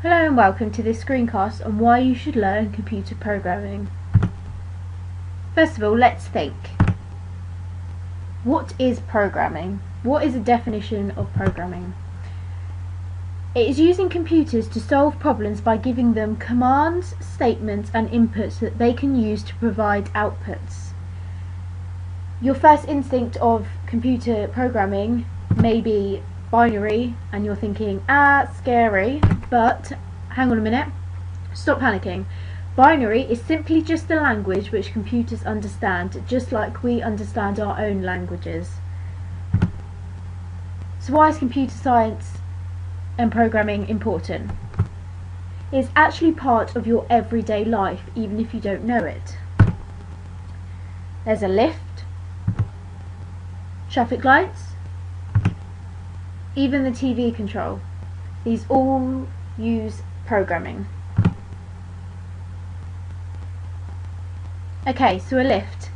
Hello and welcome to this screencast on why you should learn computer programming. First of all, let's think. What is programming? What is a definition of programming? It is using computers to solve problems by giving them commands, statements and inputs that they can use to provide outputs. Your first instinct of computer programming may be binary and you're thinking, scary, but hang on a minute, stop panicking. Binary is simply just a language which computers understand, just like we understand our own languages. So why is computer science and programming important? It's actually part of your everyday life, even if you don't know it. There's a lift, traffic lights, even the TV control. These all use programming. Okay, so a lift.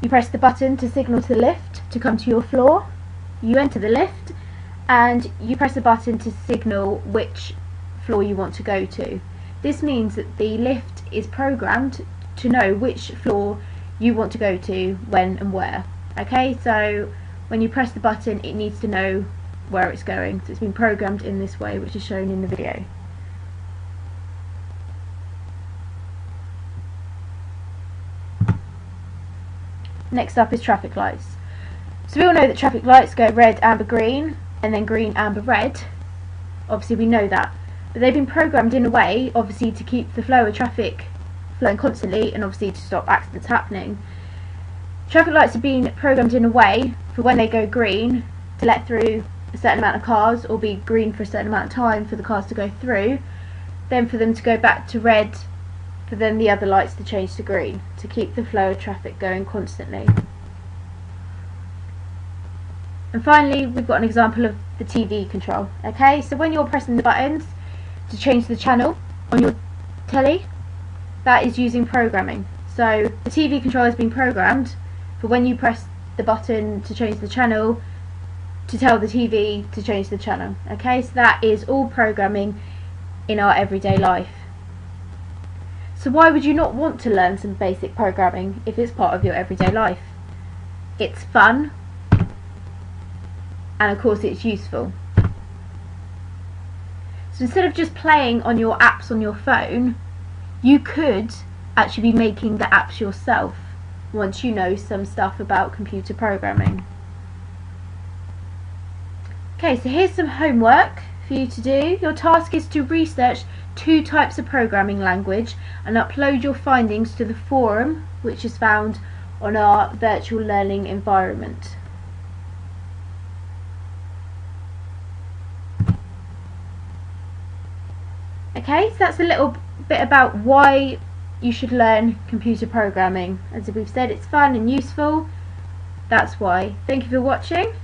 You press the button to signal to the lift to come to your floor. You enter the lift and you press a button to signal which floor you want to go to. This means that the lift is programmed to know which floor you want to go to, when and where. Okay, so when you press the button it needs to know where it's going, so it's been programmed in this way, which is shown in the video. Next up is traffic lights. So we all know that traffic lights go red, amber, green, and then green, amber, red. Obviously we know that, but they've been programmed in a way, obviously, to keep the flow of traffic flowing constantly and obviously to stop accidents happening. Traffic lights have been programmed in a way for when they go green to let through a certain amount of cars, or be green for a certain amount of time for the cars to go through, then for them to go back to red, for then the other lights to change to green, to keep the flow of traffic going constantly. And finally we've got an example of the TV control. Okay, so when you're pressing the buttons to change the channel on your telly, that is using programming. So the TV control has been programmed for when you press the button to change the channel to tell the TV to change the channel. Okay, so that is all programming in our everyday life. So why would you not want to learn some basic programming if it's part of your everyday life? It's fun, and of course it's useful. So instead of just playing on your apps on your phone, you could actually be making the apps yourself once you know some stuff about computer programming. Okay, so here's some homework for you to do. Your task is to research 2 types of programming language and upload your findings to the forum, which is found on our virtual learning environment. Okay, so that's a little bit about why you should learn computer programming. As we've said, it's fun and useful. That's why. Thank you for watching.